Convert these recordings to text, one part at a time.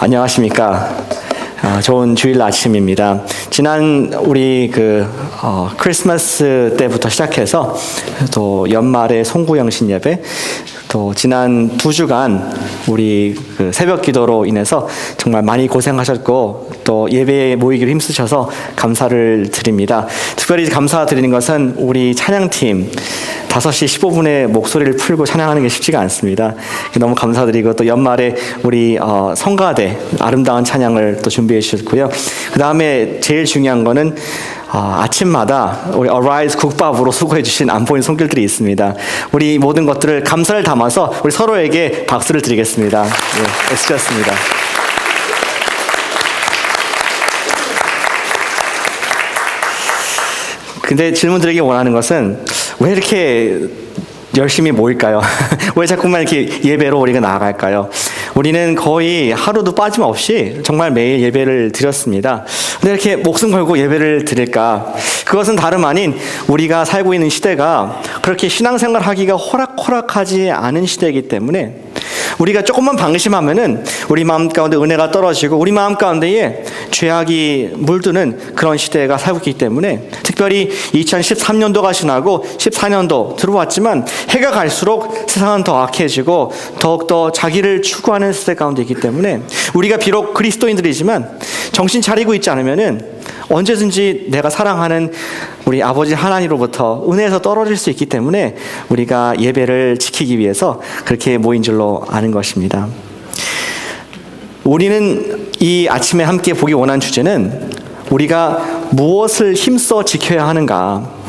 안녕하십니까. 좋은 주일 아침입니다. 지난 우리 크리스마스 때부터 시작해서 또 연말에 송구영신 예배, 또 지난 2주간 우리 새벽 기도로 인해서 정말 많이 고생하셨고 또 예배에 모이기로 힘쓰셔서 감사를 드립니다. 특별히 감사드리는 것은 우리 찬양팀 5시 15분에 목소리를 풀고 찬양하는 게 쉽지가 않습니다. 너무 감사드리고 또 연말에 우리 성가대 아름다운 찬양을 또 준비해 주셨고요. 그 다음에 제일 중요한 거는 아침마다 우리 Arise 국밥으로 수고해 주신 안 보이는 손길들이 있습니다. 우리 모든 것들을 감사를 담아서 우리 서로에게 박수를 드리겠습니다. 네, 애쓰셨습니다. 근데 질문 드리기 원하는 것은 왜 이렇게 열심히 모일까요? 왜 자꾸만 이렇게 예배로 우리가 나아갈까요? 우리는 거의 하루도 빠짐없이 정말 매일 예배를 드렸습니다. 근데 이렇게 목숨 걸고 예배를 드릴까? 그것은 다름 아닌 우리가 살고 있는 시대가 그렇게 신앙생활 하기가 호락호락하지 않은 시대이기 때문에 우리가 조금만 방심하면은 우리 마음 가운데 은혜가 떨어지고 우리 마음 가운데에 죄악이 물드는 그런 시대가 살고 있기 때문에 특별히 2013년도가 지나고 14년도 들어왔지만 해가 갈수록 세상은 더 악해지고 더욱더 자기를 추구하는 시대 가운데 있기 때문에 우리가 비록 그리스도인들이지만 정신 차리고 있지 않으면은 언제든지 내가 사랑하는 우리 아버지 하나님으로부터 은혜에서 떨어질 수 있기 때문에 우리가 예배를 지키기 위해서 그렇게 모인 줄로 아는 것입니다. 우리는 이 아침에 함께 보기 원한 주제는 우리가 무엇을 힘써 지켜야 하는가.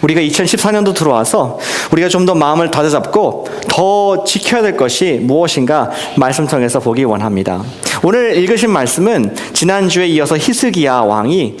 우리가 2014년도 들어와서 우리가 좀 더 마음을 다잡고 더 지켜야 될 것이 무엇인가 말씀 통해서 보기 원합니다. 오늘 읽으신 말씀은 지난주에 이어서 히스기야 왕이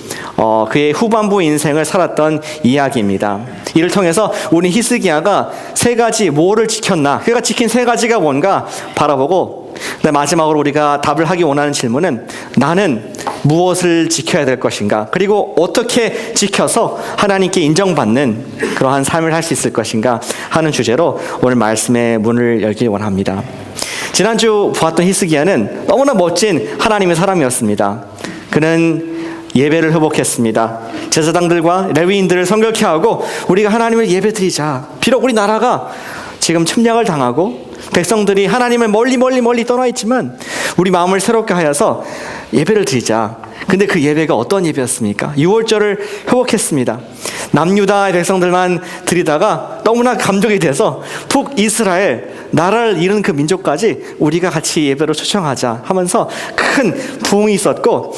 그의 후반부 인생을 살았던 이야기입니다. 이를 통해서 우리 히스기야가 3가지 뭐를 지켰나, 그가 지킨 3가지가 뭔가 바라보고 마지막으로 우리가 답을 하기 원하는 질문은 나는 무엇을 지켜야 될 것인가, 그리고 어떻게 지켜서 하나님께 인정받는 그러한 삶을 할 수 있을 것인가 하는 주제로 오늘 말씀의 문을 열기 원합니다. 지난주 보았던 히스기야는 너무나 멋진 하나님의 사람이었습니다. 그는 예배를 회복했습니다. 제사장들과 레위인들을 성결케 하고 우리가 하나님을 예배드리자. 비록 우리 나라가 지금 침략을 당하고 백성들이 하나님을 멀리 떠나 있지만 우리 마음을 새롭게 하여서 예배를 드리자. 근데 그 예배가 어떤 예배였습니까? 유월절을 회복했습니다. 남유다의 백성들만 드리다가 너무나 감동이 돼서 북이스라엘 나라를 잃은 그 민족까지 우리가 같이 예배로 초청하자 하면서 큰 부흥이 있었고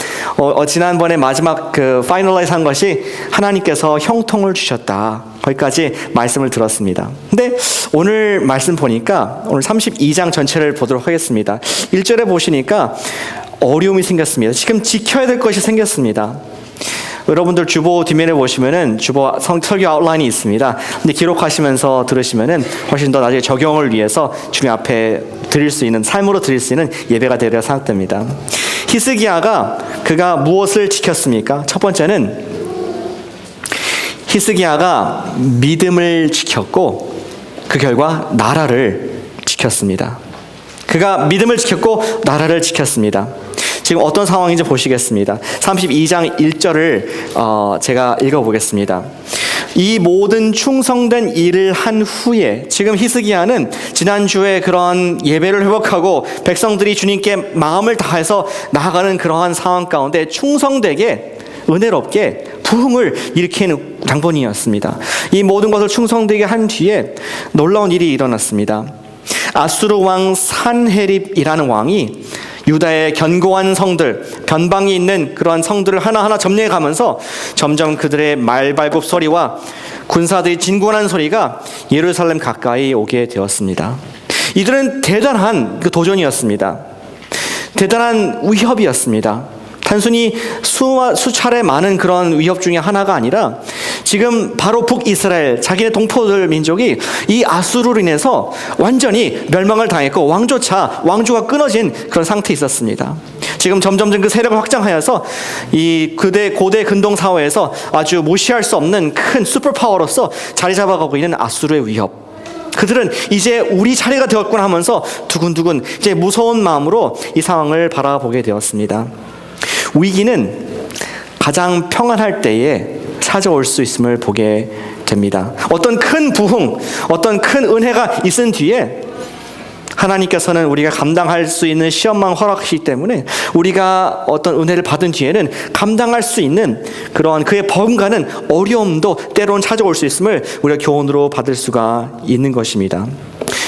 지난번에 마지막 파이널라이즈 한 것이 하나님께서 형통을 주셨다. 거기까지 말씀을 들었습니다. 근데 오늘 말씀 보니까 오늘 32장 전체를 보도록 하겠습니다. 1절에 보시니까 어려움이 생겼습니다. 지금 지켜야 될 것이 생겼습니다. 여러분들 주보 뒷면에 보시면은 주보 설교 아웃라인이 있습니다. 근데 기록하시면서 들으시면은 훨씬 더 나중에 적용을 위해서 주님 앞에 드릴 수 있는, 삶으로 드릴 수 있는 예배가 되리라 생각됩니다. 히스기야가 그가 무엇을 지켰습니까? 첫 번째는 히스기야가 믿음을 지켰고 그 결과 나라를 지켰습니다. 그가 믿음을 지켰고 나라를 지켰습니다. 지금 어떤 상황인지 보시겠습니다. 32장 1절을 제가 읽어보겠습니다. 이 모든 충성된 일을 한 후에, 지금 히스기야는 지난주에 그런 예배를 회복하고 백성들이 주님께 마음을 다해서 나아가는 그러한 상황 가운데 충성되게 은혜롭게 부흥을 일으키는 장본인이었습니다. 이 모든 것을 충성되게 한 뒤에 놀라운 일이 일어났습니다. 아수르 왕 산헤립이라는 왕이 유다의 견고한 성들, 변방이 있는 그러한 성들을 하나하나 점령해 가면서 점점 그들의 말발굽 소리와 군사들이 진군하는 소리가 예루살렘 가까이 오게 되었습니다. 이들은 대단한 도전이었습니다. 대단한 위협이었습니다. 단순히 수차례 많은 그런 위협 중에 하나가 아니라 지금 바로 북이스라엘, 자기네 동포들 민족이 이 아수르로 인해서 완전히 멸망을 당했고 왕조가 끊어진 그런 상태에 있었습니다. 지금 점점 그 세력을 확장하여서 이 고대 근동 사회에서 아주 무시할 수 없는 큰 슈퍼파워로서 자리 잡아가고 있는 아수르의 위협. 그들은 이제 우리 차례가 되었구나 하면서 두근두근 이제 무서운 마음으로 이 상황을 바라보게 되었습니다. 위기는 가장 평안할 때에 찾아올 수 있음을 보게 됩니다. 어떤 큰 부흥, 어떤 큰 은혜가 있은 뒤에 하나님께서는 우리가 감당할 수 있는 시험만 허락하시기 때문에 우리가 어떤 은혜를 받은 뒤에는 감당할 수 있는 그러한 그의 버금가는 어려움도 때로는 찾아올 수 있음을 우리가 교훈으로 받을 수가 있는 것입니다.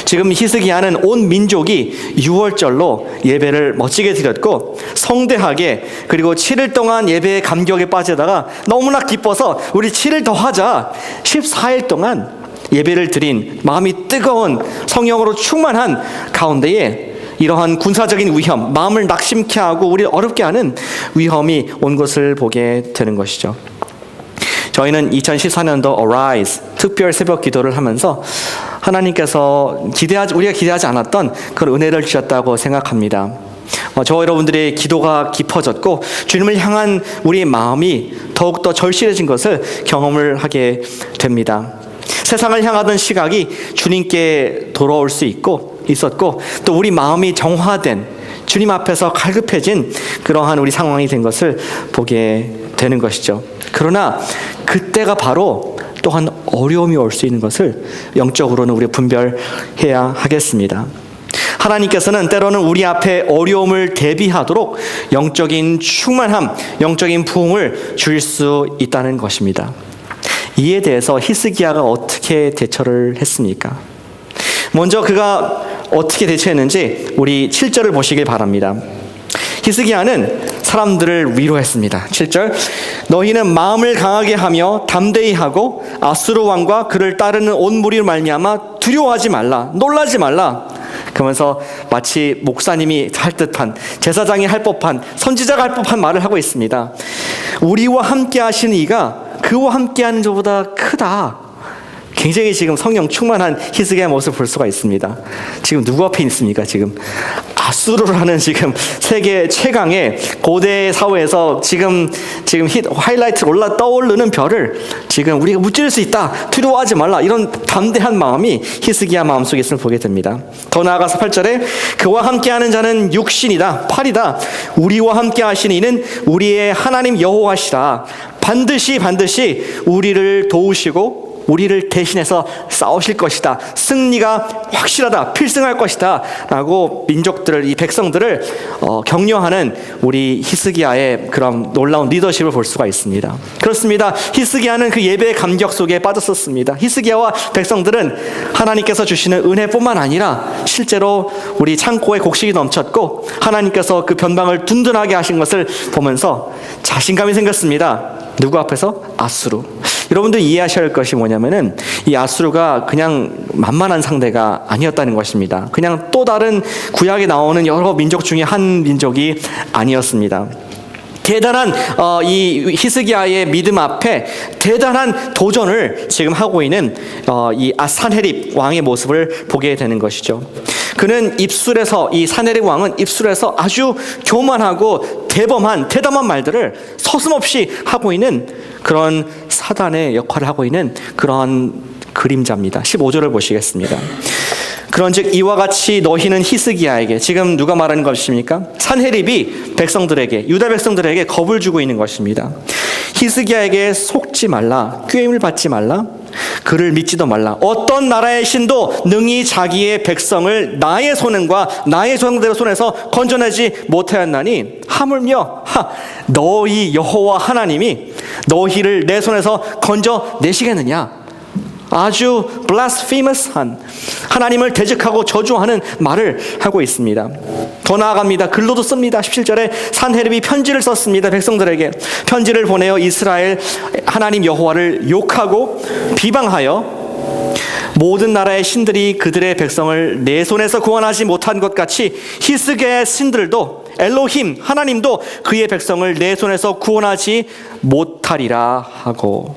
지금 히스기야는 온 민족이 6월절로 예배를 멋지게 드렸고 성대하게, 그리고 7일 동안 예배의 감격에 빠지다가 너무나 기뻐서 우리 7일 더 하자, 14일 동안 예배를 드린 마음이 뜨거운 성령으로 충만한 가운데에 이러한 군사적인 위험, 마음을 낙심케 하고 우리를 어렵게 하는 위험이 온 것을 보게 되는 것이죠. 저희는 2014년도 Arise 특별 새벽 기도를 하면서 하나님께서 우리가 기대하지 않았던 그런 은혜를 주셨다고 생각합니다. 저 여러분들의 기도가 깊어졌고 주님을 향한 우리의 마음이 더욱더 절실해진 것을 경험을 하게 됩니다. 세상을 향하던 시각이 주님께 돌아올 수 있었고 또 우리 마음이 정화된, 주님 앞에서 갈급해진 그러한 우리 상황이 된 것을 보게 되는 것이죠. 그러나 그때가 바로 또한 어려움이 올 수 있는 것을 영적으로는 우리가 분별해야 하겠습니다. 하나님께서는 때로는 우리 앞에 어려움을 대비하도록 영적인 충만함, 영적인 부흥을 주실 수 있다는 것입니다. 이에 대해서 히스기야가 어떻게 대처를 했습니까? 먼저 그가 어떻게 대처했는지 우리 7절을 보시길 바랍니다. 히스기야는 사람들을 위로했습니다. 7절, 너희는 마음을 강하게 하며 담대히 하고 아수르 왕과 그를 따르는 온 무리로 말미암아 두려워하지 말라, 놀라지 말라. 그러면서 마치 목사님이 할 듯한, 제사장이 할 법한, 선지자가 할 법한 말을 하고 있습니다. 우리와 함께 하시는 이가 그와 함께 하는 자보다 크다. 굉장히 지금 성령 충만한 히스기야의 모습을 볼 수가 있습니다. 지금 누구 앞에 있습니까? 지금 아수르라는 지금 세계 최강의 고대 사회에서 지금 하이라이트로 떠오르는 별을 지금 우리가 무찌를 수 있다, 두려워하지 말라, 이런 담대한 마음이 히스기야 마음속에 있음을 보게 됩니다. 더 나아가서 8절에 그와 함께하는 자는 육신이다, 팔이다. 우리와 함께 하시는 이는 우리의 하나님 여호와시라. 반드시 우리를 도우시고 우리를 대신해서 싸우실 것이다. 승리가 확실하다, 필승할 것이다 라고 민족들을, 이 백성들을 격려하는 우리 히스기야의 그런 놀라운 리더십을 볼 수가 있습니다. 그렇습니다. 히스기야는 그 예배의 감격 속에 빠졌었습니다. 히스기야와 백성들은 하나님께서 주시는 은혜뿐만 아니라 실제로 우리 창고에 곡식이 넘쳤고 하나님께서 그 변방을 든든하게 하신 것을 보면서 자신감이 생겼습니다. 누구 앞에서? 아수르. 여러분들 이해하셔야 할 것이 뭐냐면은 이 아수르가 그냥 만만한 상대가 아니었다는 것입니다. 그냥 또 다른 구약에 나오는 여러 민족 중에 한 민족이 아니었습니다. 대단한 이 히스기야의 믿음 앞에 대단한 도전을 지금 하고 있는 이 산헤립 왕의 모습을 보게 되는 것이죠. 그는 입술에서, 이 산헤립 왕은 입술에서 아주 교만하고 대담한 말들을 서슴없이 하고 있는 그런 사단의 역할을 하고 있는 그런 그림자입니다. 15절을 보시겠습니다. 그런즉 이와 같이 너희는 히스기야에게, 지금 누가 말하는 것입니까? 산헤립이 백성들에게, 유다 백성들에게 겁을 주고 있는 것입니다. 히스기야에게 속지 말라, 꾀임을 받지 말라, 그를 믿지도 말라. 어떤 나라의 신도 능히 자기의 백성을 나의 손과 나의 조상들의 손에서 건져내지 못하였나니 하물며 너희 여호와 하나님이 너희를 내 손에서 건져내시겠느냐. 아주 blasphemous한, 하나님을 대적하고 저주하는 말을 하고 있습니다. 더 나아갑니다. 글로도 씁니다. 17절에 산헤립이 편지를 썼습니다. 백성들에게 편지를 보내어 이스라엘 하나님 여호와를 욕하고 비방하여 모든 나라의 신들이 그들의 백성을 내 손에서 구원하지 못한 것 같이 히스기야의 신들도, 엘로힘 하나님도 그의 백성을 내 손에서 구원하지 못하리라 하고,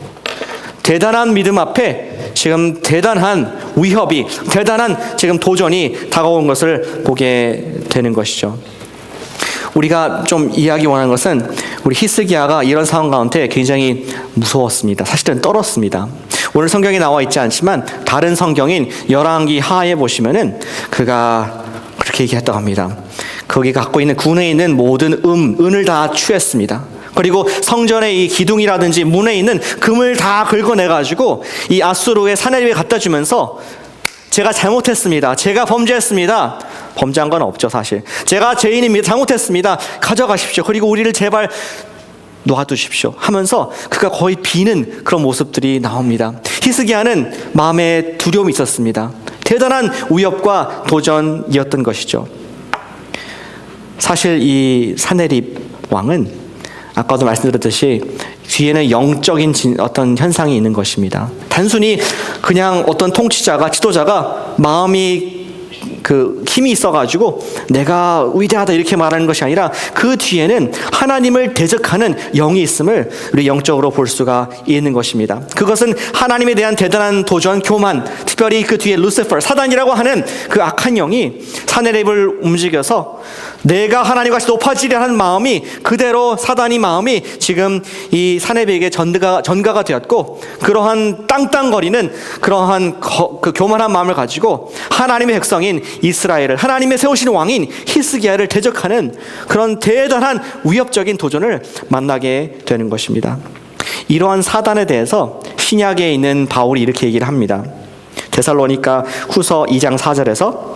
대단한 믿음 앞에 지금 대단한 위협이, 대단한 지금 도전이 다가온 것을 보게 되는 것이죠. 우리가 좀 이해하기 원하는 것은 우리 히스기야가 이런 상황 가운데 굉장히 무서웠습니다. 사실은 떨었습니다. 오늘 성경에 나와 있지 않지만 다른 성경인 열왕기 하에 보시면은 그가 그렇게 얘기했다고 합니다. 거기 갖고 있는 군에 있는 모든 은을 다 취했습니다. 그리고 성전의 이 기둥이라든지 문에 있는 금을 다 긁어내가지고 이 아수르의 사내립에 갖다 주면서 제가 잘못했습니다. 제가 범죄했습니다. 범죄한 건 없죠, 사실. 제가 죄인입니다. 잘못했습니다. 가져가십시오. 그리고 우리를 제발 놔두십시오 하면서 그가 거의 비는 그런 모습들이 나옵니다. 히스기야는 마음에 두려움이 있었습니다. 대단한 위협과 도전이었던 것이죠. 사실 이 사네립 왕은 아까도 말씀드렸듯이 뒤에는 영적인 어떤 현상이 있는 것입니다. 단순히 그냥 어떤 통치자가, 지도자가 마음이 그 힘이 있어가지고 내가 위대하다 이렇게 말하는 것이 아니라 그 뒤에는 하나님을 대적하는 영이 있음을 우리 영적으로 볼 수가 있는 것입니다. 그것은 하나님에 대한 대단한 도전, 교만, 특별히 그 뒤에 루시퍼, 사단이라고 하는 그 악한 영이 사네립을 움직여서 내가 하나님과 같이 높아지려 하는 마음이 그대로 사단이 마음이 지금 이 사네립에게 전가가 되었고, 그러한 땅땅거리는 그러한 그 교만한 마음을 가지고 하나님의 백성인 이스라엘을, 하나님의 세우신 왕인 히스기야를 대적하는 그런 대단한 위협적인 도전을 만나게 되는 것입니다. 이러한 사단에 대해서 신약에 있는 바울이 이렇게 얘기를 합니다. 데살로니가 후서 2장 4절에서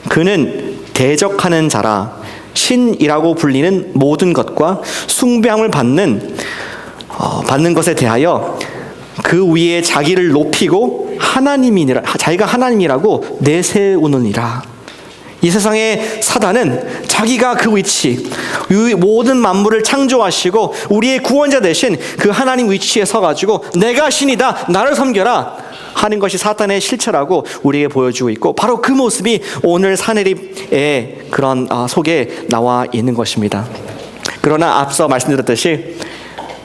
그는 대적하는 자라 신이라고 불리는 모든 것과 숭배함을 받는 것에 대하여 그 위에 자기를 높이고 자기가 하나님이라고 내세우느니라. 이 세상의 사단은 자기가 그 위치, 모든 만물을 창조하시고 우리의 구원자 되신 그 하나님 위치에 서가지고 내가 신이다, 나를 섬겨라 하는 것이 사탄의 실체라고 우리에게 보여주고 있고, 바로 그 모습이 오늘 사네립의 그런 속에 나와 있는 것입니다. 그러나 앞서 말씀드렸듯이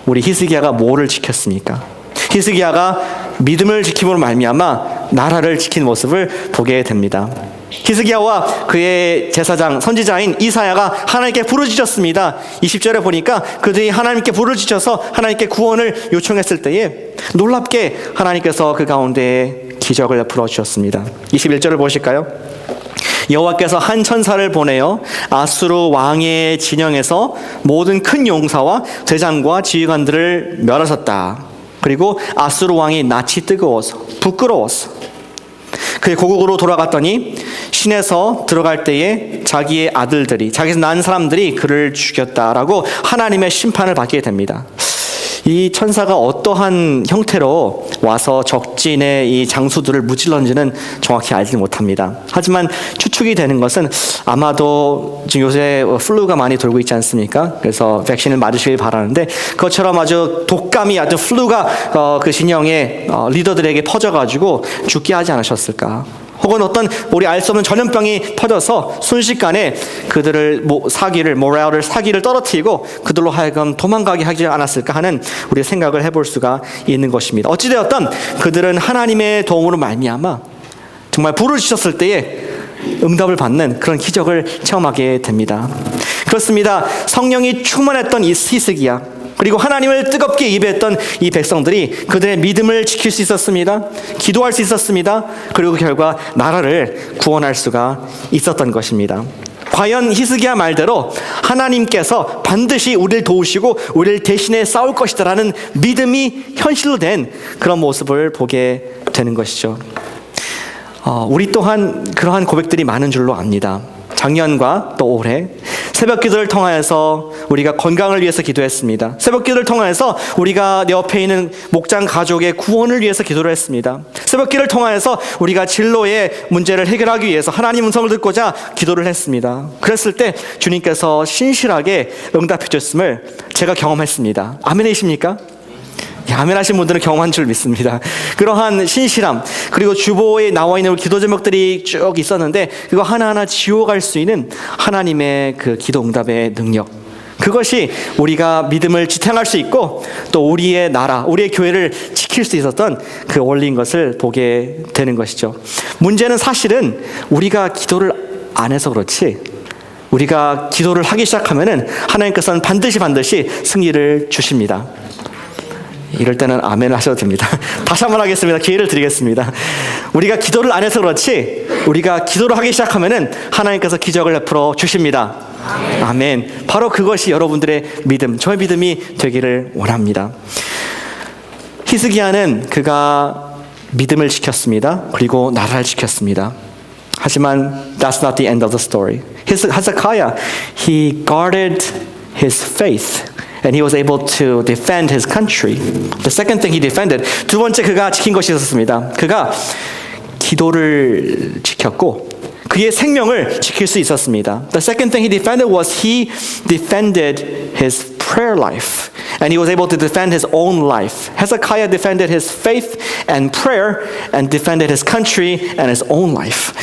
우리 히스기야가 뭐를 지켰습니까? 히스기야가 믿음을 지킴으로 말미암아 나라를 지킨 모습을 보게 됩니다. 히스기야와 그의 제사장 선지자인 이사야가 하나님께 부르짖었습니다. 20절에 보니까 그들이 하나님께 부르짖어서 하나님께 구원을 요청했을 때에 놀랍게 하나님께서 그 가운데 기적을 베풀어 주셨습니다. 21절을 보실까요? 여호와께서 한 천사를 보내어 아수르 왕의 진영에서 모든 큰 용사와 대장과 지휘관들을 멸하셨다. 그리고 아수르 왕이 낯이 뜨거워서 부끄러웠어. 그의 고국으로 돌아갔더니 신에서 들어갈 때에 자기의 아들들이, 자기에서 난 사람들이 그를 죽였다라고 하나님의 심판을 받게 됩니다. 이 천사가 어떠한 형태로 와서 적진의 이 장수들을 무찔렀는지는 정확히 알지 못합니다. 하지만 추측이 되는 것은 아마도 지금 요새 플루가 많이 돌고 있지 않습니까? 그래서 백신을 맞으시길 바라는데 그것처럼 아주 독감이, 아주 플루가 그 진영의 리더들에게 퍼져가지고 죽게 하지 않으셨을까? 혹은 어떤 우리 알 수 없는 전염병이 퍼져서 순식간에 그들을 사기를 떨어뜨리고 그들로 하여금 도망가게 하지 않았을까 하는 우리의 생각을 해볼 수가 있는 것입니다. 어찌되었든 그들은 하나님의 도움으로 말미암아 정말 부르짖었을 때에 응답을 받는 그런 기적을 체험하게 됩니다. 그렇습니다. 성령이 충만했던 이 히스기야, 그리고 하나님을 뜨겁게 예배했던 이 백성들이 그들의 믿음을 지킬 수 있었습니다. 기도할 수 있었습니다. 그리고 결과 나라를 구원할 수가 있었던 것입니다. 과연 히스기야 말대로 하나님께서 반드시 우리를 도우시고 우리를 대신에 싸울 것이다라는 믿음이 현실로 된 그런 모습을 보게 되는 것이죠. 우리 또한 그러한 고백들이 많은 줄로 압니다. 작년과 또 올해 새벽 기도를 통하여서 우리가 건강을 위해서 기도했습니다. 새벽 기도를 통하여서 우리가 내 옆에 있는 목장 가족의 구원을 위해서 기도를 했습니다. 새벽 기도를 통하여서 우리가 진로의 문제를 해결하기 위해서 하나님 음성을 듣고자 기도를 했습니다. 그랬을 때 주님께서 신실하게 응답해 주셨음을 제가 경험했습니다. 아멘이십니까? 아멘 하신 분들은 경험한 줄 믿습니다. 그러한 신실함, 그리고 주보에 나와 있는 기도 제목들이 쭉 있었는데 그거 하나하나 지워갈 수 있는 하나님의 그 기도 응답의 능력, 그것이 우리가 믿음을 지탱할 수 있고 또 우리의 나라, 우리의 교회를 지킬 수 있었던 그 원리인 것을 보게 되는 것이죠. 문제는 사실은 우리가 기도를 안 해서 그렇지, 우리가 기도를 하기 시작하면은 하나님께서는 반드시 승리를 주십니다. 이럴 때는 아멘을 하셔도 됩니다. 다시 한번 하겠습니다. 기회를 드리겠습니다. 우리가 기도를 안 해서 그렇지 우리가 기도를 하기 시작하면은 하나님께서 기적을 베풀어 주십니다. 아멘. 바로 그것이 여러분들의 믿음, 저의 믿음이 되기를 원합니다. 히스기야는 그가 믿음을 지켰습니다. 그리고 나라를 지켰습니다. 하지만 that's not the end of the story. Hezekiah, he guarded his faith and he was able to defend his country. The second thing he defended, 두 번째 그가 지킨 것이 있었습니다. 그가 기도를 지켰고 그의 생명을 지킬 수 있었습니다. The second thing he defended was he defended his prayer life. And he was able to defend his own life. Hezekiah defended his faith and prayer and defended his country and his own life.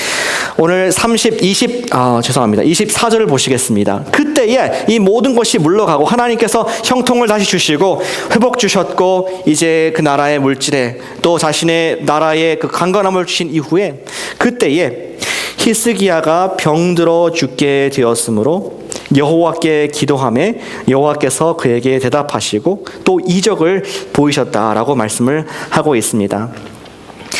오늘 24절을 보시겠습니다. 그때에 이 모든 것이 물러가고 하나님께서 형통을 다시 주시고 회복 주셨고 이제 그 나라의 물질에 또 자신의 나라의 그 강건함을 주신 이후에 그때에 히스기야가 병들어 죽게 되었으므로 여호와께 기도하매 여호와께서 그에게 대답하시고 또 이적을 보이셨다라고 말씀을 하고 있습니다.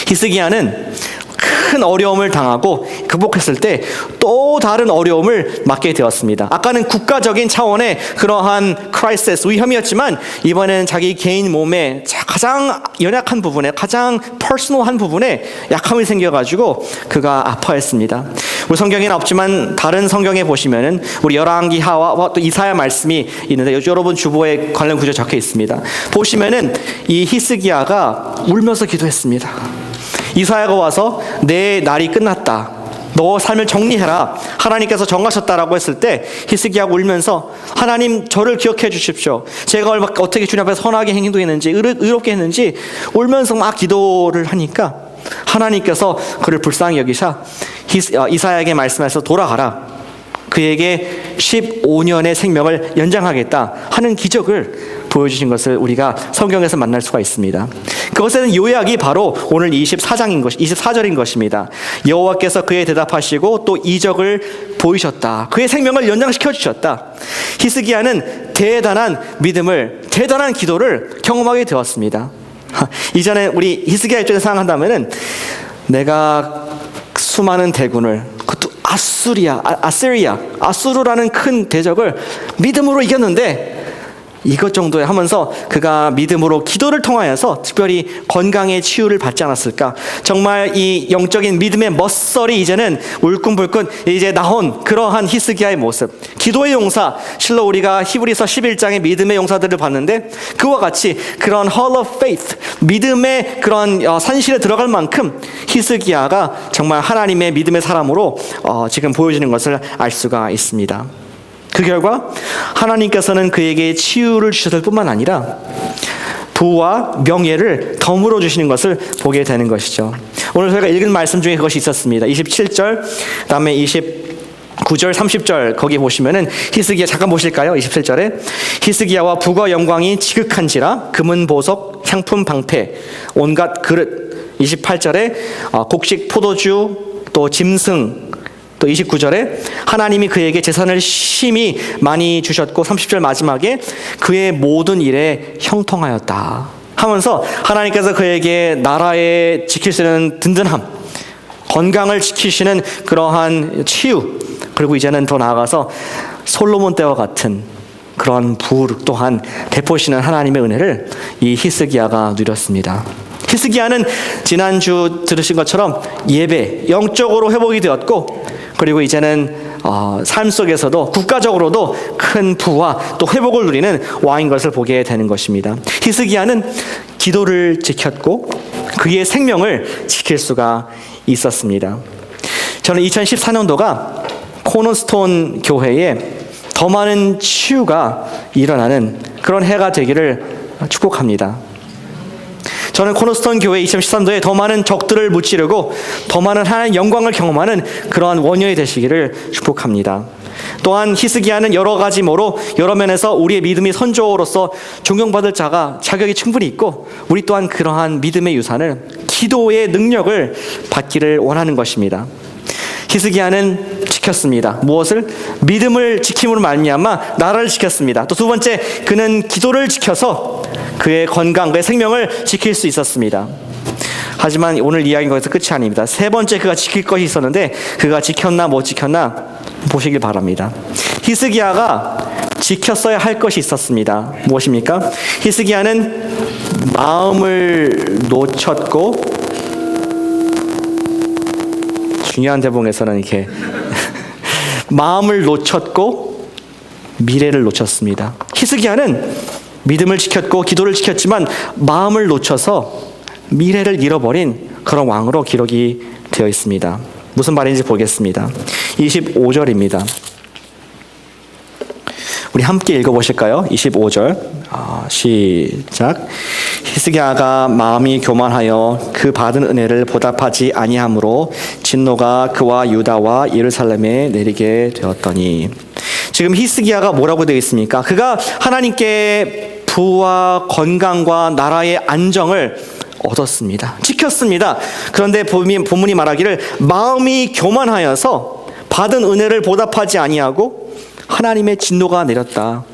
히스기야는 큰 어려움을 당하고 극복했을 때 또 다른 어려움을 맞게 되었습니다. 아까는 국가적인 차원의 그러한 크라이시스, 위험이었지만 이번에는 자기 개인 몸에 가장 연약한 부분에 가장 퍼스널한 부분에 약함이 생겨가지고 그가 아파했습니다. 우리 성경에는 없지만 다른 성경에 보시면은 우리 열왕기하와 또 이사야 말씀이 있는데 여러분 주보에 관련 구절 적혀 있습니다. 보시면은 이 히스기야가 울면서 기도했습니다. 이사야가 와서 내 날이 끝났다. 너 삶을 정리해라. 하나님께서 정하셨다라고 했을 때 히스기야가 울면서 하나님 저를 기억해 주십시오. 제가 어떻게 주님 앞에 선하게 행동했는지 의롭게 했는지 울면서 막 기도를 하니까 하나님께서 그를 불쌍히 여기사 이사야에게 말씀하셔서 돌아가라. 그에게 15년의 생명을 연장하겠다 하는 기적을 보여주신 것을 우리가 성경에서 만날 수가 있습니다. 그것에는 요약이 바로 오늘 24절인 것입니다. 여호와께서 그에 대답하시고 또 이적을 보이셨다. 그의 생명을 연장시켜 주셨다. 히스기야는 대단한 믿음을, 대단한 기도를 경험하게 되었습니다. 이전에 우리 히스기야 입장에서 생각한다면은 내가 수많은 대군을 그것도 아수르라는 큰 대적을 믿음으로 이겼는데 이것 정도에 하면서 그가 믿음으로 기도를 통하여서 특별히 건강의 치유를 받지 않았을까. 정말 이 영적인 믿음의 멋설이 이제는 울끈불끈 이제 나온 그러한 히스기야의 모습, 기도의 용사. 실로 우리가 히브리서 11장의 믿음의 용사들을 봤는데 그와 같이 그런 Hall of Faith, 믿음의 그런 산실에 들어갈 만큼 히스기야가 정말 하나님의 믿음의 사람으로 지금 보여지는 것을 알 수가 있습니다. 그 결과 하나님께서는 그에게 치유를 주셨을 뿐만 아니라 부와 명예를 덤으로 주시는 것을 보게 되는 것이죠. 오늘 저희가 읽은 말씀 중에 그것이 있었습니다. 27절, 그다음에 29절, 30절 거기 보시면은 히스기야 잠깐 보실까요? 27절에 히스기야와 부가 영광이 지극한지라 금은 보석, 향품 방패, 온갖 그릇. 28절에 곡식, 포도주, 또 짐승. 또 29절에 하나님이 그에게 재산을 심히 많이 주셨고 30절 마지막에 그의 모든 일에 형통하였다 하면서 하나님께서 그에게 나라에 지킬 수 있는 든든함, 건강을 지키시는 그러한 치유, 그리고 이제는 더 나아가서 솔로몬 때와 같은 그런 부 또한 베푸시는 하나님의 은혜를 이 히스기야가 누렸습니다. 히스기야는 지난주 들으신 것처럼 예배, 영적으로 회복이 되었고 그리고 이제는 삶 속에서도 국가적으로도 큰 부와 또 회복을 누리는 왕인 것을 보게 되는 것입니다. 히스기야는 기도를 지켰고 그의 생명을 지킬 수가 있었습니다. 저는 2014년도가 코너스톤 교회에 더 많은 치유가 일어나는 그런 해가 되기를 축복합니다. 저는 코너스톤 교회 2013년도에 더 많은 적들을 무찌르고 더 많은 하나님의 영광을 경험하는 그러한 원년이 되시기를 축복합니다. 또한 히스기야는 여러 가지모로 여러 면에서 우리의 믿음이 선조로서 존경받을 자격이 충분히 있고 우리 또한 그러한 믿음의 유산을 기도의 능력을 받기를 원하는 것입니다. 히스기야는 지켰습니다. 무엇을? 믿음을 지킴으로 말미암아 나라를 지켰습니다. 또 두 번째, 그는 기도를 지켜서 그의 건강, 그의 생명을 지킬 수 있었습니다. 하지만 오늘 이야기는 거기서 끝이 아닙니다. 세 번째, 그가 지킬 것이 있었는데 그가 지켰나 못 지켰나 보시길 바랍니다. 히스기야가 지켰어야 할 것이 있었습니다. 무엇입니까? 히스기야는 마음을 놓쳤고, 중요한 대본에서는 이렇게 마음을 놓쳤고 미래를 놓쳤습니다. 히스기야는 믿음을 지켰고 기도를 지켰지만 마음을 놓쳐서 미래를 잃어버린 그런 왕으로 기록이 되어 있습니다. 무슨 말인지 보겠습니다. 25절입니다. 우리 함께 읽어보실까요? 25절 시작. 히스기야가 마음이 교만하여 그 받은 은혜를 보답하지 아니하므로 진노가 그와 유다와 예루살렘에 내리게 되었더니. 지금 히스기야가 뭐라고 되어 있습니까? 그가 하나님께 부와 건강과 나라의 안정을 얻었습니다. 지켰습니다. 그런데 본문이 말하기를 마음이 교만하여서 받은 은혜를 보답하지 아니하고 하나님의 진노가 내렸다.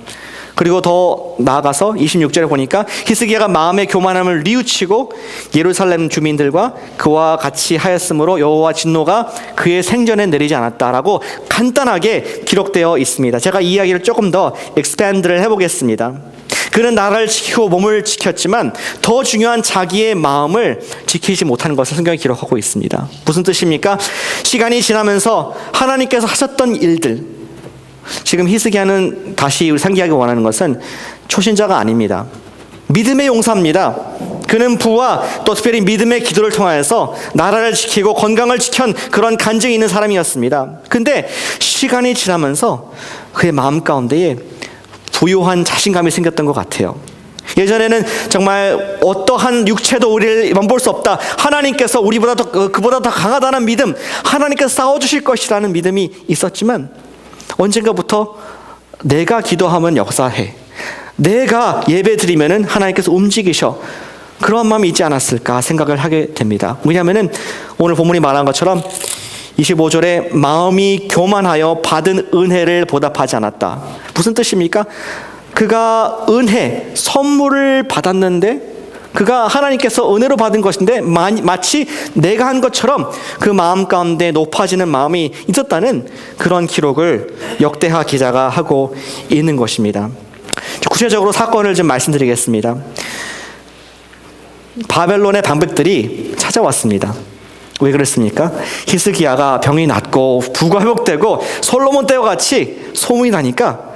그리고 더 나아가서 26절에 보니까 히스기야가 마음의 교만함을 뉘우치고 예루살렘 주민들과 그와 같이 하였으므로 여호와 진노가 그의 생전에 내리지 않았다라고 간단하게 기록되어 있습니다. 제가 이 이야기를 조금 더 expand를 해보겠습니다. 그는 나라를 지키고 몸을 지켰지만 더 중요한 자기의 마음을 지키지 못하는 것을 성경이 기록하고 있습니다. 무슨 뜻입니까? 시간이 지나면서 하나님께서 하셨던 일들, 지금 히스기야는 다시 우리 상기하기 원하는 것은 초신자가 아닙니다. 믿음의 용사입니다. 그는 부와 또 특별히 믿음의 기도를 통하여서 나라를 지키고 건강을 지킨 그런 간증이 있는 사람이었습니다. 근데 시간이 지나면서 그의 마음 가운데에 부요한 자신감이 생겼던 것 같아요. 예전에는 정말 어떠한 육체도 우리를 넘볼 수 없다. 하나님께서 우리보다 그보다 더 강하다는 믿음, 하나님께서 싸워주실 것이라는 믿음이 있었지만 언젠가부터 내가 기도하면 역사해, 내가 예배 드리면은 하나님께서 움직이셔, 그런 마음이 있지 않았을까 생각을 하게 됩니다. 왜냐하면은 오늘 본문이 말한 것처럼 25절에 마음이 교만하여 받은 은혜를 보답하지 않았다. 무슨 뜻입니까? 그가 은혜, 선물을 받았는데 그가 하나님께서 은혜로 받은 것인데 마치 내가 한 것처럼 그 마음 가운데 높아지는 마음이 있었다는 그런 기록을 역대하 기자가 하고 있는 것입니다. 구체적으로 사건을 좀 말씀드리겠습니다. 바벨론의 방백들이 찾아왔습니다. 왜 그랬습니까? 히스기야가 병이 낫고 부가 회복되고 솔로몬 때와 같이 소문이 나니까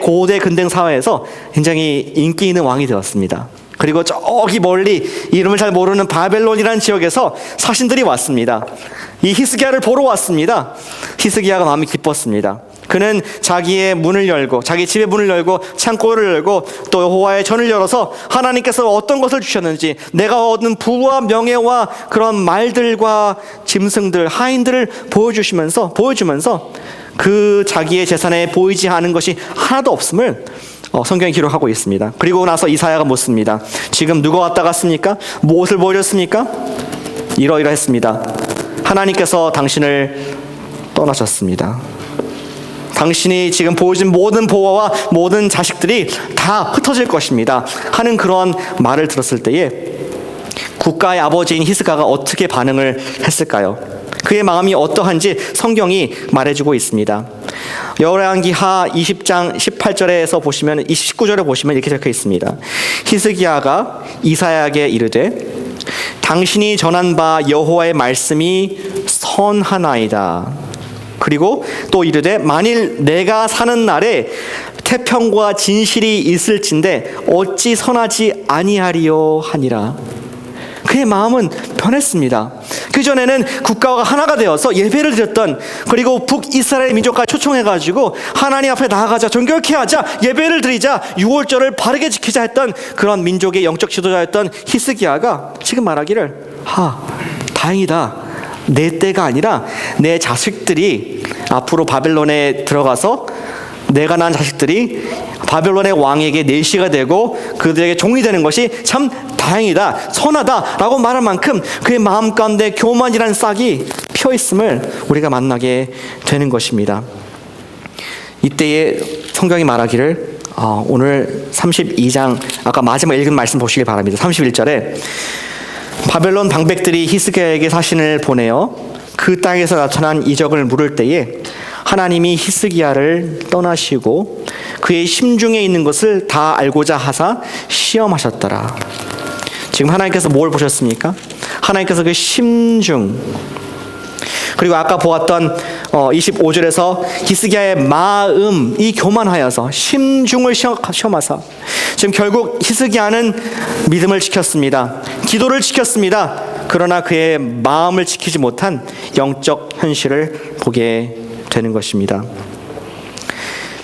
고대 근대 사회에서 굉장히 인기 있는 왕이 되었습니다. 그리고 저기 멀리 이름을 잘 모르는 바벨론이라는 지역에서 사신들이 왔습니다. 이 히스기야를 보러 왔습니다. 히스기야가 마음이 기뻤습니다. 그는 자기의 문을 열고, 자기 집의 문을 열고 창고를 열고 또 여호와의 전을 열어서 하나님께서 어떤 것을 주셨는지, 내가 얻은 부와 명예와 그런 말들과 짐승들, 하인들을 보여주면서 그 자기의 재산에 보이지 않은 것이 하나도 없음을 성경이 기록하고 있습니다. 그리고 나서 이사야가 묻습니다. 지금 누가 왔다 갔습니까? 무엇을 보여줬습니까? 이러이러했습니다. 하나님께서 당신을 떠나셨습니다. 당신이 지금 보여준 모든 보화와 모든 자식들이 다 흩어질 것입니다 하는 그런 말을 들었을 때에 국가의 아버지인 히스기야가 어떻게 반응을 했을까요? 그의 마음이 어떠한지 성경이 말해주고 있습니다. 여호야기하 20장 18절에서 보시면 19절에 보시면 이렇게 적혀 있습니다. 히스기야가 이사야에게 이르되 당신이 전한 바 여호와의 말씀이 선하나이다. 그리고 또 이르되 만일 내가 사는 날에 태평과 진실이 있을진데 어찌 선하지 아니하리요 하니라. 그의 마음은 변했습니다. 그전에는 국가가 하나가 되어서 예배를 드렸던, 그리고 북이스라엘 민족과 초청해가지고 하나님 앞에 나아가자, 정결케 하자, 예배를 드리자, 유월절을 바르게 지키자 했던 그런 민족의 영적 지도자였던 히스기야가 지금 말하기를 다행이다. 내 때가 아니라 내 자식들이 앞으로 바벨론에 들어가서 내가 낳은 자식들이 바벨론의 왕에게 내시가 되고 그들에게 종이 되는 것이 참 다행이다, 선하다라고 말할 만큼 그의 마음 가운데 교만이라는 싹이 펴 있음을 우리가 만나게 되는 것입니다. 이때에 성경이 말하기를 오늘 32장 아까 마지막 읽은 말씀 보시길 바랍니다. 31절에 바벨론 방백들이 히스기야에게 사신을 보내어 그 땅에서 나타난 이적을 물을 때에 하나님이 히스기야를 떠나시고 그의 심중에 있는 것을 다 알고자 하사 시험하셨더라. 지금 하나님께서 뭘 보셨습니까? 하나님께서 그 심중, 그리고 아까 보았던 25절에서 히스기야의 마음이 교만하여서 심중을 시험하사, 지금 결국 히스기야는 믿음을 지켰습니다. 기도를 지켰습니다. 그러나 그의 마음을 지키지 못한 영적 현실을 보게 되는 것입니다.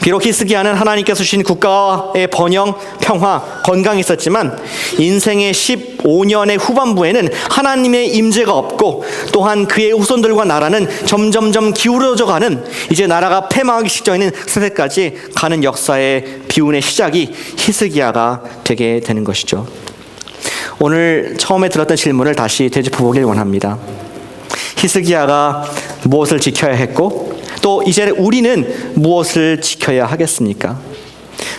비록 히스기야는 하나님께서 주신 국가의 번영, 평화, 건강이 있었지만 인생의 15년의 후반부에는 하나님의 임재가 없고 또한 그의 후손들과 나라는 점점점 기울어져 가는, 이제 나라가 패망하기 직전인 세대까지 가는 역사의 비운의 시작이 히스기야가 되게 되는 것이죠. 오늘 처음에 들었던 질문을 다시 되짚어보길 원합니다. 히스기야가 무엇을 지켜야 했고 또 이제 우리는 무엇을 지켜야 하겠습니까?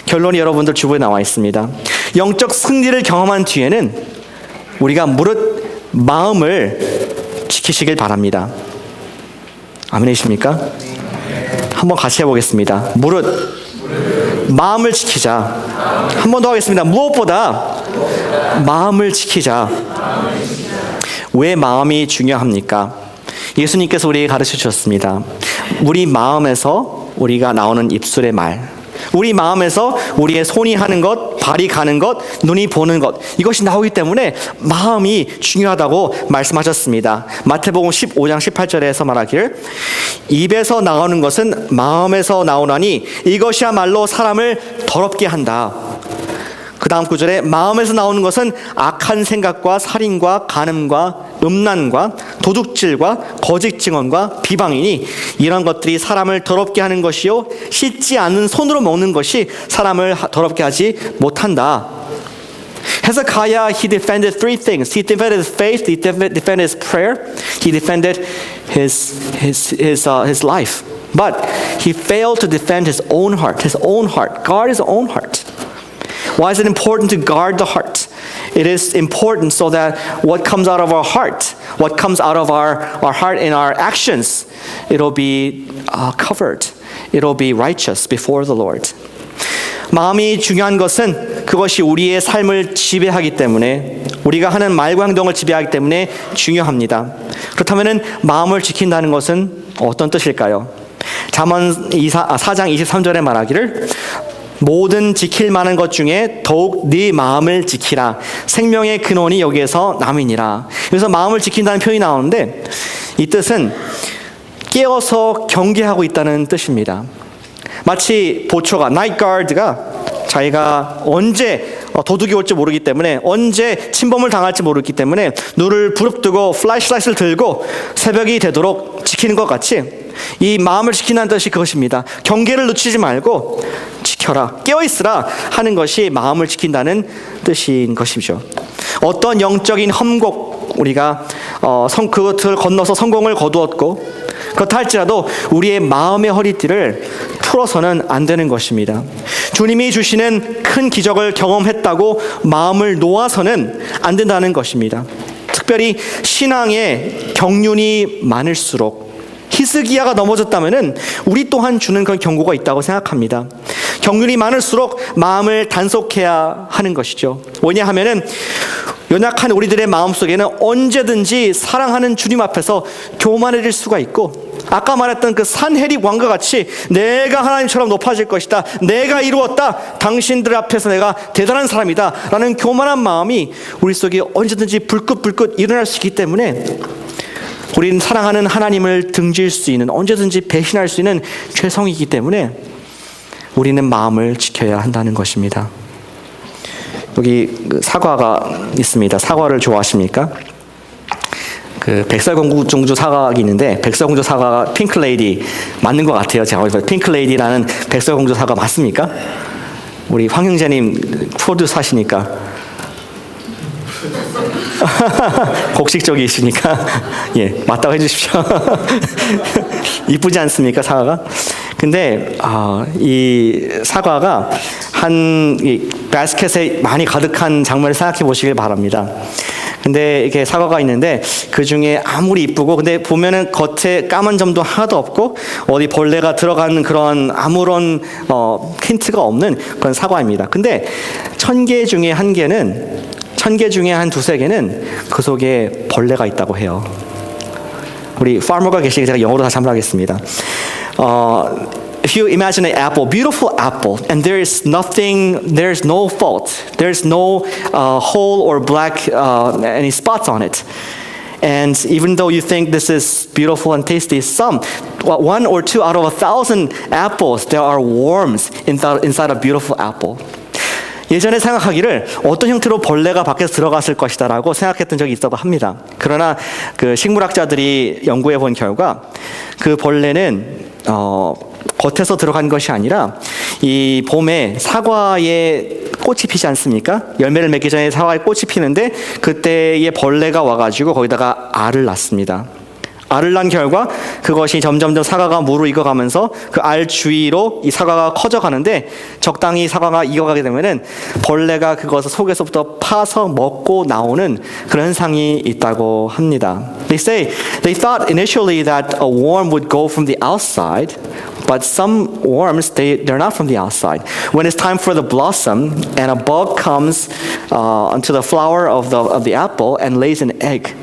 결론이 여러분들 주부에 나와 있습니다. 영적 승리를 경험한 뒤에는 우리가 무릇 마음을 지키시길 바랍니다. 아멘이십니까? 한번 같이 해보겠습니다. 무릇 마음을 지키자. 한 번 더 하겠습니다. 무엇보다 마음을 지키자. 왜 마음이 중요합니까? 예수님께서 우리에게 가르쳐 주셨습니다. 우리 마음에서 우리가 나오는 입술의 말, 우리 마음에서 우리의 손이 하는 것, 발이 가는 것, 눈이 보는 것, 이것이 나오기 때문에 마음이 중요하다고 말씀하셨습니다. 마태복음 15장 18절에서 말하기를 입에서 나오는 것은 마음에서 나오나니 이것이야말로 사람을 더럽게 한다. 그 다음 구절에 마음에서 나오는 것은 악한 생각과 살인과 간음과 음란과 도둑질과 거짓 증언과 비방이니 이런 것들이 사람을 더럽게 하는 것이요 씻지 않는 손으로 먹는 것이 사람을 더럽게 하지 못한다. Hezekiah, he defended three things. He defended his faith, he defended his prayer, he defended his life. But he failed to defend his own heart, guard his own heart. Why is it important to guard the heart? It is important so that what comes out of our heart, what comes out of our heart in our actions, it'll be covered. It'll be righteous before the Lord. 마음이 중요한 것은 그것이 우리의 삶을 지배하기 때문에, 우리가 하는 말과 행동을 지배하기 때문에 중요합니다. 그렇다면 마음을 지킨다는 것은 어떤 뜻일까요? 잠언 4장 23절에 말하기를 모든 지킬 만한 것 중에 더욱 네 마음을 지키라. 생명의 근원이 여기에서 남이니라. 그래서 마음을 지킨다는 표현이 나오는데 이 뜻은 깨어서 경계하고 있다는 뜻입니다. 마치 보초가, 나이트 가드가 자기가 언제 도둑이 올지 모르기 때문에, 언제 침범을 당할지 모르기 때문에 눈을 부릅뜨고 플래시라이트를 들고 새벽이 되도록 지키는 것 같이 이 마음을 지킨다는 뜻이 그것입니다. 경계를 놓치지 말고 지켜라, 깨어있으라 하는 것이 마음을 지킨다는 뜻인 것이죠. 어떤 영적인 험곡, 우리가 그것을 건너서 성공을 거두었고 그렇다 할지라도 우리의 마음의 허리띠를 풀어서는 안 되는 것입니다. 주님이 주시는 큰 기적을 경험했다고 마음을 놓아서는 안 된다는 것입니다. 특별히 신앙에 경륜이 많을수록, 히스기야가 넘어졌다면은 우리 또한 주는 그런 경고가 있다고 생각합니다. 경륜이 많을수록 마음을 단속해야 하는 것이죠. 왜냐하면은 연약한 우리들의 마음속에는 언제든지 사랑하는 주님 앞에서 교만해질 수가 있고, 아까 말했던 그 산헤립 왕과 같이 내가 하나님처럼 높아질 것이다, 내가 이루었다, 당신들 앞에서 내가 대단한 사람이다 라는 교만한 마음이 우리 속에 언제든지 불긋불긋 일어날 수 있기 때문에 우리는 사랑하는 하나님을 등질 수 있는, 언제든지 배신할 수 있는 죄성이기 때문에 우리는 마음을 지켜야 한다는 것입니다. 여기 사과가 있습니다. 사과를 좋아하십니까? 그 백설공주 사과가 있는데, 백설공주 사과가 핑클레이디 맞는 것 같아요. 제가 핑클레이디라는 백설공주 사과 맞습니까? 우리 황 형제님 프로듀스 하시니까 곡식적이시니까 예, 맞다고 해주십시오. 이쁘지 않습니까, 사과가? 근데 이 사과가 이 바스켓에 많이 가득한 장면을 생각해 보시길 바랍니다. 근데 이렇게 사과가 있는데 그 중에 아무리 이쁘고 근데 보면은 겉에 까만 점도 하나도 없고 어디 벌레가 들어가는 그런 아무런 힌트가 없는 그런 사과입니다. 근데 1000개 중에 한 개는 1000개 중에 한 두세 개는 그 속에 벌레가 있다고 해요. 우리 파머가 계시게 제가 영어로 다시 한번 하겠습니다. If you imagine an apple, beautiful apple, and there's no fault, there's no hole or black any spots on it. And even though you think this is beautiful and tasty, one or two out of 1,000 apples, there are worms inside a beautiful apple. 예전에 생각하기를 어떤 형태로 벌레가 밖에서 들어갔을 것이다라고 생각했던 적이 있다고 합니다. 그러나 그 식물학자들이 연구해 본 결과 그 벌레는 겉에서 들어간 것이 아니라 이 봄에 사과에 꽃이 피지 않습니까? 열매를 맺기 전에 사과에 꽃이 피는데 그때에 벌레가 와가지고 거기다가 알을 낳습니다. 알을 낳은 결과 그것이 점점점 사과가 무르익어가면서 그 알 주위로 이 사과가 커져가는데 적당히 사과가 익어가게 되면은 벌레가 그것을 속에서부터 파서 먹고 나오는 그런 현상이 있다고 합니다. They thought initially that a worm would go from the outside, but some worms they're not from the outside. When it's time for the blossom and a bug comes onto the flower of the apple and lays an egg.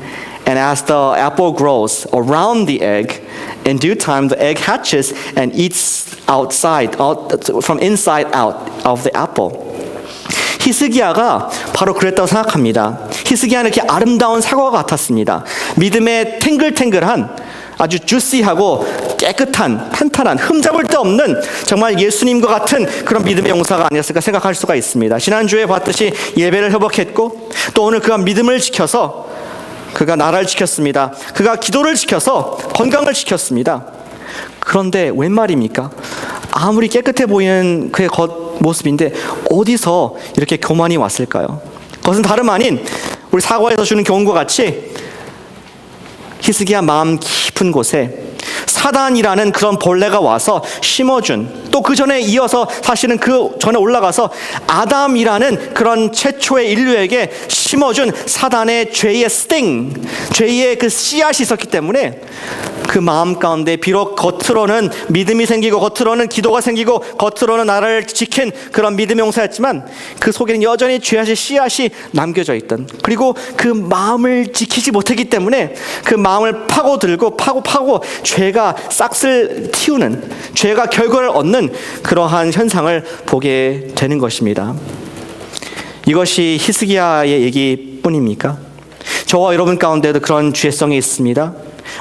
And as the apple grows around the egg, in due time the egg hatches and eats from inside out of the apple. 히스기야가 바로 그랬다고 생각합니다. 히스기야는 이렇게 아름다운 사과와 같았습니다. 믿음의 탱글탱글한 아주 주시하고 깨끗한 탄탄한 흠잡을 데 없는 정말 예수님과 같은 그런 믿음의 용사가 아니었을까 생각할 수가 있습니다. 지난주에 봤듯이 예배를 회복했고 또 오늘 그가 믿음을 지켜서 그가 나라를 지켰습니다. 그가 기도를 지켜서 건강을 지켰습니다. 그런데 웬 말입니까? 아무리 깨끗해 보이는 그의 겉모습인데 어디서 이렇게 교만이 왔을까요? 그것은 다름 아닌 우리 사과에서 주는 교훈과 같이 히스기야 마음 깊은 곳에 사단이라는 그런 벌레가 와서 심어준 또 그 전에 이어서 사실은 그 전에 올라가서 아담이라는 그런 최초의 인류에게 심어준 사단의 죄의 죄의 그 씨앗이 있었기 때문에 그 마음 가운데 비록 겉으로는 믿음이 생기고 겉으로는 기도가 생기고 겉으로는 나라를 지킨 그런 믿음의 용사였지만 그 속에는 여전히 죄의 씨앗이 남겨져 있던 그리고 그 마음을 지키지 못했기 때문에 그 마음을 파고들고 파고 죄가 싹을 틔우는 죄가 결과를 얻는 그러한 현상을 보게 되는 것입니다. 이것이 히스기야의 얘기뿐입니까? 저와 여러분 가운데도 그런 죄성이 있습니다.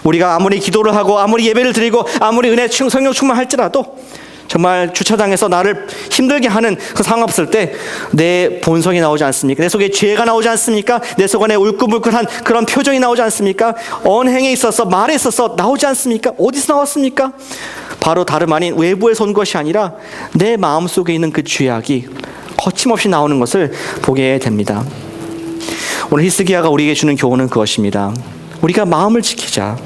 우리가 아무리 기도를 하고 아무리 예배를 드리고 아무리 은혜 성령 충만할지라도 정말 주차장에서 나를 힘들게 하는 그 상황 없을 때 내 본성이 나오지 않습니까? 내 속에 죄가 나오지 않습니까? 내 속에 울긋불긋한 그런 표정이 나오지 않습니까? 언행에 있어서 말에 있어서 나오지 않습니까? 어디서 나왔습니까? 바로 다름 아닌 외부에서 온 것이 아니라 내 마음속에 있는 그 죄악이 거침없이 나오는 것을 보게 됩니다. 오늘 히스기야가 우리에게 주는 교훈은 그것입니다. 우리가 마음을 지키자.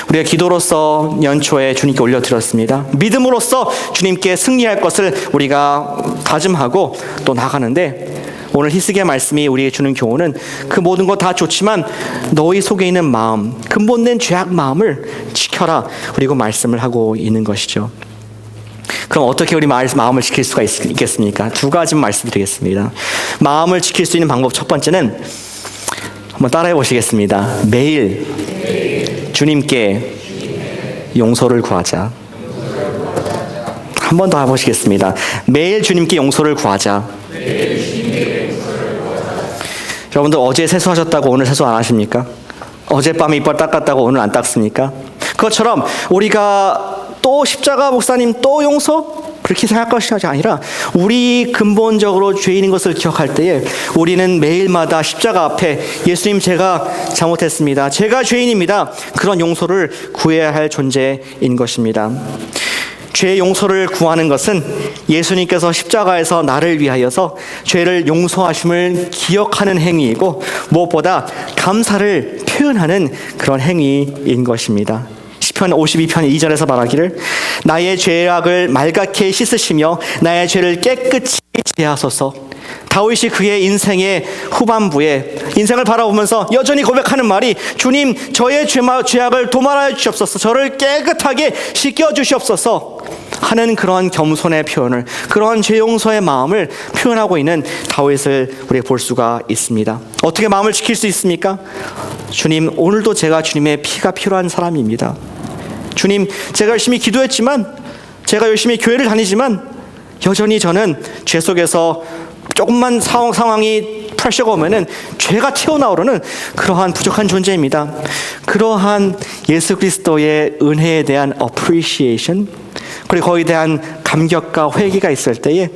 우리가 기도로서 연초에 주님께 올려드렸습니다. 믿음으로써 주님께 승리할 것을 우리가 다짐하고 또 나가는데 오늘 히스기야 말씀이 우리에게 주는 교훈은 그 모든 것 다 좋지만 너희 속에 있는 마음, 근본된 죄악 마음을 지켜라. 그리고 말씀을 하고 있는 것이죠. 그럼 어떻게 우리 마음을 지킬 수가 있겠습니까? 두 가지 말씀드리겠습니다. 마음을 지킬 수 있는 방법 첫 번째는 한번 따라해 보시겠습니다. 매일 주님께 용서를 구하자. 한 번 더 해보시겠습니다. 매일 주님께 용서를 구하자. 여러분들 어제 세수하셨다고 오늘 세수 안 하십니까? 어젯밤에 이빨 닦았다고 오늘 안 닦습니까? 그것처럼 우리가 또 십자가 목사님 또 용서? 그렇게 생각할 것이 아니라 우리 근본적으로 죄인인 것을 기억할 때에 우리는 매일마다 십자가 앞에 예수님 제가 잘못했습니다. 제가 죄인입니다. 그런 용서를 구해야 할 존재인 것입니다. 죄의 용서를 구하는 것은 예수님께서 십자가에서 나를 위하여서 죄를 용서하심을 기억하는 행위이고 무엇보다 감사를 표현하는 그런 행위인 것입니다. 시편 52편 2절에서 말하기를 나의 죄악을 말갛게 씻으시며 나의 죄를 깨끗이 제하소서. 다윗이 그의 인생의 후반부에 인생을 바라보면서 여전히 고백하는 말이 주님 저의 죄악을 도말하여 주시옵소서, 저를 깨끗하게 씻겨주시옵소서 하는 그런 겸손의 표현을, 그런 죄 용서의 마음을 표현하고 있는 다윗을 우리가 볼 수가 있습니다. 어떻게 마음을 지킬 수 있습니까? 주님 오늘도 제가 주님의 피가 필요한 사람입니다. 주님 제가 열심히 기도했지만, 제가 열심히 교회를 다니지만 여전히 저는 죄 속에서 조금만 상황이 프레셔가 오면은 죄가 튀어나오려는 그러한 부족한 존재입니다. 그러한 예수 그리스도의 은혜에 대한 appreciation, 그리고 거기에 대한 감격과 회개가 있을 때에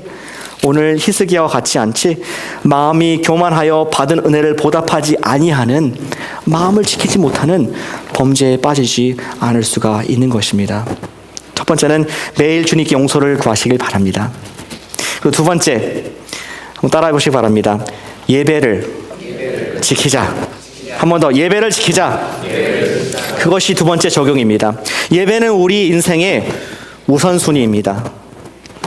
오늘 히스기야와 같지 않지 마음이 교만하여 받은 은혜를 보답하지 아니하는, 마음을 지키지 못하는 범죄에 빠지지 않을 수가 있는 것입니다. 첫 번째는 매일 주님께 용서를 구하시길 바랍니다. 그리고 두 번째, 한번 따라해 보시기 바랍니다. 예배를 지키자. 한 번 더, 예배를 지키자. 그것이 두 번째 적용입니다. 예배는 우리 인생의 우선순위입니다.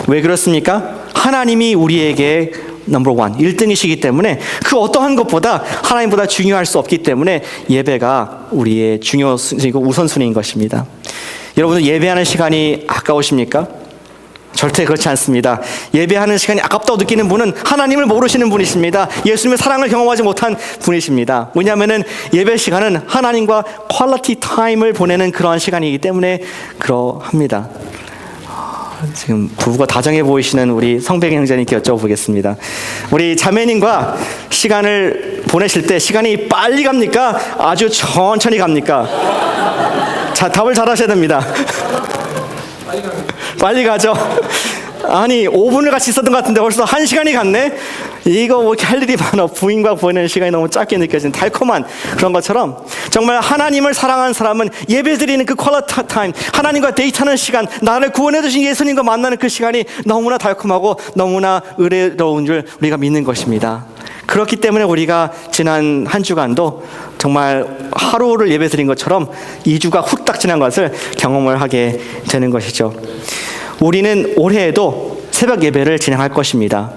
왜 그렇습니까? 하나님이 우리에게 넘버 원, 1등이시기 때문에 그 어떠한 것보다 하나님보다 중요할 수 없기 때문에 예배가 우리의 중요순위고 우선순위인 것입니다. 여러분들 예배하는 시간이 아까우십니까? 절대 그렇지 않습니다. 예배하는 시간이 아깝다고 느끼는 분은 하나님을 모르시는 분이십니다. 예수님의 사랑을 경험하지 못한 분이십니다. 왜냐하면 예배 시간은 하나님과 퀄리티 타임을 보내는 그러한 시간이기 때문에 그러합니다. 지금 부부가 다정해 보이시는 우리 성백 형제님께 여쭤보겠습니다. 우리 자매님과 시간을 보내실 때 시간이 빨리 갑니까? 아주 천천히 갑니까? 자, 답을 잘 하셔야 됩니다. 빨리 가죠. 아니 5분을 같이 있었던 것 같은데 벌써 1시간이 갔네. 이거 뭐 이렇게 할 일이 많아. 부인과 보내는 시간이 너무 짧게 느껴지는 달콤한 그런 것처럼 정말 하나님을 사랑하는 사람은 예배드리는 그 퀄리티 타임, 하나님과 데이트하는 시간, 나를 구원해 주신 예수님과 만나는 그 시간이 너무나 달콤하고 너무나 의뢰로운 줄 우리가 믿는 것입니다. 그렇기 때문에 우리가 지난 한 주간도 정말 하루를 예배드린 것처럼 2주가 후딱 지난 것을 경험을 하게 되는 것이죠. 우리는 올해에도 새벽 예배를 진행할 것입니다.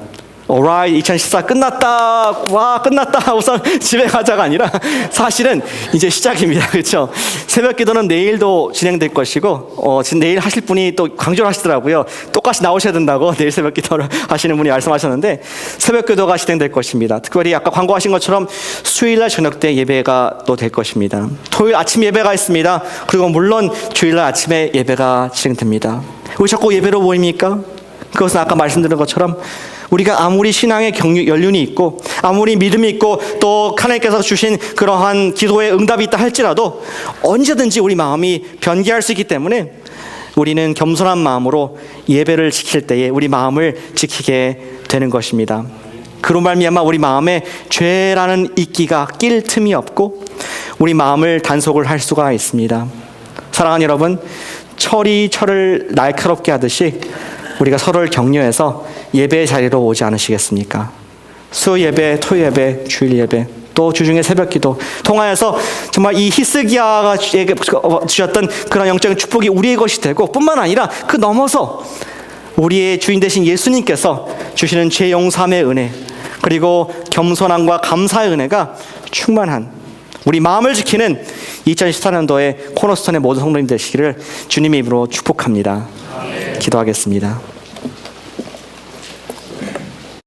Alright, 2014 끝났다. 와, 끝났다. 우선 집에 가자가 아니라 사실은 이제 시작입니다. 그렇죠? 새벽 기도는 내일도 진행될 것이고, 지금 내일 하실 분이 또 강조를 하시더라고요. 똑같이 나오셔야 된다고 내일 새벽 기도를 하시는 분이 말씀하셨는데 새벽 기도가 진행될 것입니다. 특별히 아까 광고하신 것처럼 수요일날 저녁 때 예배가 또 될 것입니다. 토요일 아침 예배가 있습니다. 그리고 물론 주일날 아침에 예배가 진행됩니다. 왜 자꾸 예배로 모입니까? 그것은 아까 말씀드린 것처럼 우리가 아무리 신앙의 연륜이 있고 아무리 믿음이 있고 또 하나님께서 주신 그러한 기도의 응답이 있다 할지라도 언제든지 우리 마음이 변개할 수 있기 때문에 우리는 겸손한 마음으로 예배를 지킬 때에 우리 마음을 지키게 되는 것입니다. 그로 말미암아 우리 마음에 죄라는 이끼가 낄 틈이 없고 우리 마음을 단속을 할 수가 있습니다. 사랑하는 여러분, 철이 철을 날카롭게 하듯이 우리가 서로를 격려해서 예배의 자리로 오지 않으시겠습니까? 수요 예배, 토요 예배, 주일 예배, 또 주중에 새벽 기도 통하여서 정말 이 히스기야가 주셨던 그런 영적인 축복이 우리의 것이 되고 뿐만 아니라 그 넘어서 우리의 주인 되신 예수님께서 주시는 죄 용서함의 은혜, 그리고 겸손함과 감사의 은혜가 충만한 우리 마음을 지키는 2014년도에 코너스톤의 모든 성도님 되시기를 주님의 이름으로 축복합니다. 기도하겠습니다.